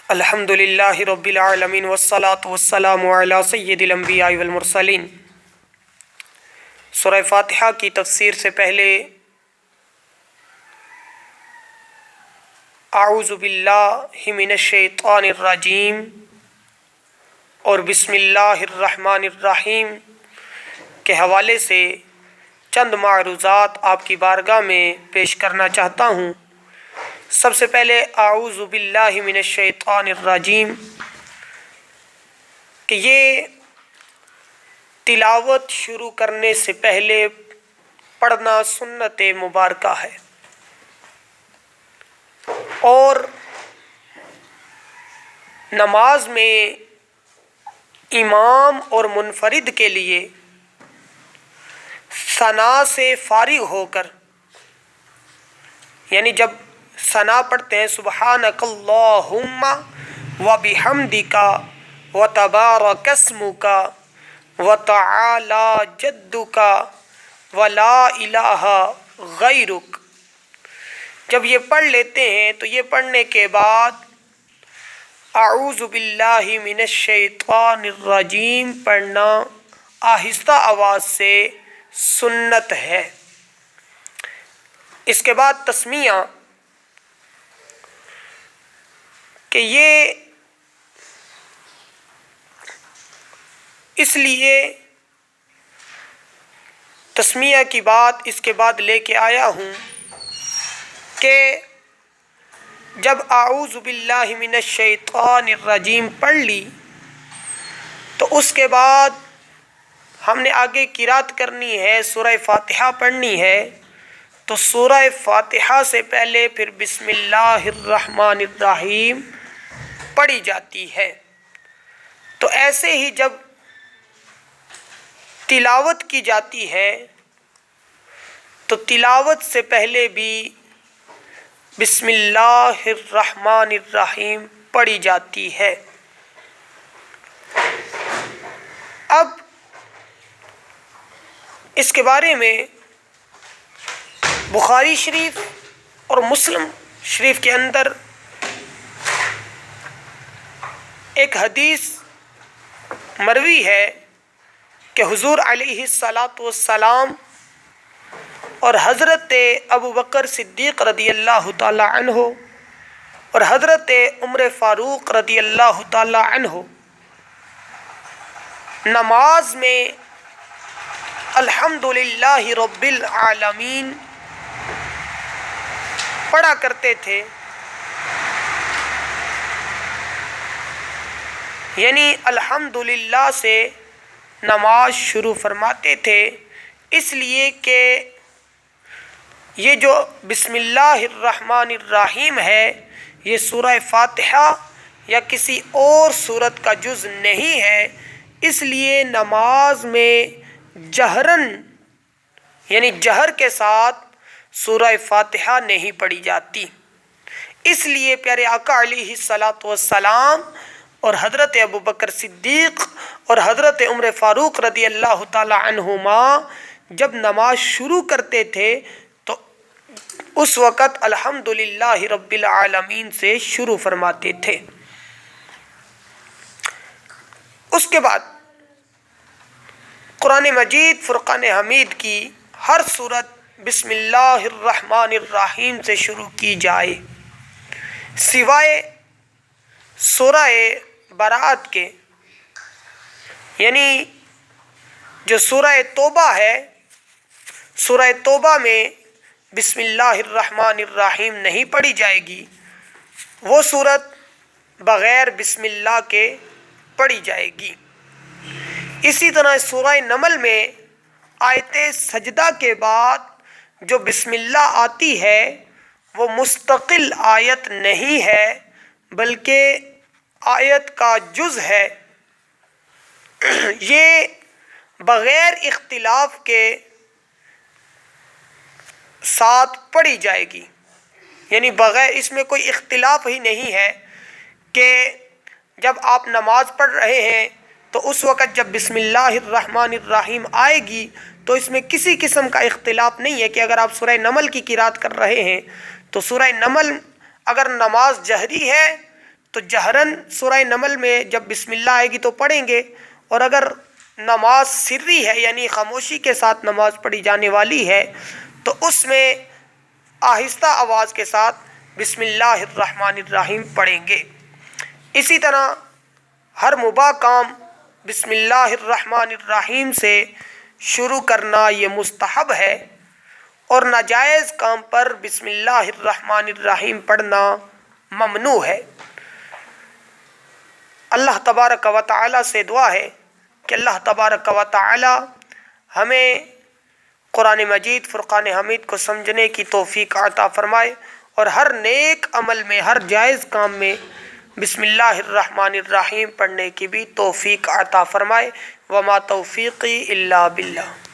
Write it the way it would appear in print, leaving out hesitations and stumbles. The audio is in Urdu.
الحمد للہ رب العالمین والصلاة والسلام علی سید الانبیاء والمرسلین۔ سورہ فاتحہ کی تفسیر سے پہلے اعوذ باللہ من الشیطان الرجیم اور بسم اللہ الرحمن الرحیم کے حوالے سے چند معروضات آپ کی بارگاہ میں پیش کرنا چاہتا ہوں۔ سب سے پہلے اعوذ باللہ من الشیطان الرجیم کہ یہ تلاوت شروع کرنے سے پہلے پڑھنا سنت مبارکہ ہے، اور نماز میں امام اور منفرد کے لیے ثنا سے فارغ ہو کر، یعنی جب ثنا پڑھتے ہیں سبحانک اللہم وبحمدک وتبارک اسمک وتعالی جدک ولا الہ غیرک، جب یہ پڑھ لیتے ہیں تو یہ پڑھنے کے بعد اعوذ باللہ من الشیطان الرجیم پڑھنا آہستہ آواز سے سنت ہے۔ اس کے بعد تسمیہ کہ یہ اس لیے تسمیہ کی بات اس کے بعد لے کے آیا ہوں کہ جب اعوذ باللہ من الشیطان الرجیم پڑھ لی تو اس کے بعد ہم نے آگے قرات کرنی ہے، سورہ فاتحہ پڑھنی ہے، تو سورہ فاتحہ سے پہلے پھر بسم اللہ الرحمن الرحیم پڑھی جاتی ہے۔ تو ایسے ہی جب تلاوت کی جاتی ہے تو تلاوت سے پہلے بھی بسم اللہ الرحمن الرحیم پڑھی جاتی ہے۔ اب اس کے بارے میں بخاری شریف اور مسلم شریف کے اندر ایک حدیث مروی ہے کہ حضور علیہ الصلاۃ والسلام اور حضرت ابوبکر صدیق رضی اللہ تعالی عنہ اور حضرت عمر فاروق رضی اللہ تعالی عنہ نماز میں الحمدللہ رب العالمین پڑھا کرتے تھے، یعنی الحمدللہ سے نماز شروع فرماتے تھے، اس لیے کہ یہ جو بسم اللہ الرحمن الرحیم ہے یہ سورہ فاتحہ یا کسی اور سورت کا جز نہیں ہے، اس لیے نماز میں جہراً یعنی جہر کے ساتھ سورہ فاتحہ نہیں پڑھی جاتی۔ اس لیے پیارے آقا علیہ الصلاۃ والسلام اور حضرت ابوبکر صدیق اور حضرت عمر فاروق رضی اللہ تعالی عنہما جب نماز شروع کرتے تھے تو اس وقت الحمدللہ رب العالمین سے شروع فرماتے تھے۔ اس کے بعد قرآن مجید فرقان حمید کی ہر سورت بسم اللہ الرحمن الرحیم سے شروع کی جائے، سوائے سورہ براءت کے، یعنی جو سورہ توبہ ہے، سورہ توبہ میں بسم اللہ الرحمن الرحیم نہیں پڑھی جائے گی، وہ سورت بغیر بسم اللہ کے پڑھی جائے گی۔ اسی طرح سورہ نمل میں آیت سجدہ کے بعد جو بسم اللہ آتی ہے وہ مستقل آیت نہیں ہے بلکہ آیت کا جز ہے، یہ بغیر اختلاف کے ساتھ پڑھی جائے گی، یعنی بغیر اس میں کوئی اختلاف ہی نہیں ہے کہ جب آپ نماز پڑھ رہے ہیں تو اس وقت جب بسم اللہ الرحمن الرحیم آئے گی تو اس میں کسی قسم کا اختلاف نہیں ہے کہ اگر آپ سورہ نمل کی قرات کر رہے ہیں تو سورہ نمل اگر نماز جہری ہے تو جہرن سورہ نمل میں جب بسم اللہ آئے گی تو پڑھیں گے، اور اگر نماز سری ہے یعنی خاموشی کے ساتھ نماز پڑھی جانے والی ہے تو اس میں آہستہ آواز کے ساتھ بسم اللہ الرحمن الرحیم پڑھیں گے۔ اسی طرح ہر مباح کام بسم اللہ الرحمن الرحیم سے شروع کرنا یہ مستحب ہے، اور ناجائز کام پر بسم اللہ الرحمن الرحیم پڑھنا ممنوع ہے۔ اللہ تبارک و تعالی سے دعا ہے کہ اللہ تبارک و تعالی ہمیں قرآن مجید فرقان حمید کو سمجھنے کی توفیق عطا فرمائے، اور ہر نیک عمل میں، ہر جائز کام میں بسم اللہ الرحمن الرحیم پڑھنے کی بھی توفیق عطا فرمائے۔ وما توفیقی الا باللہ۔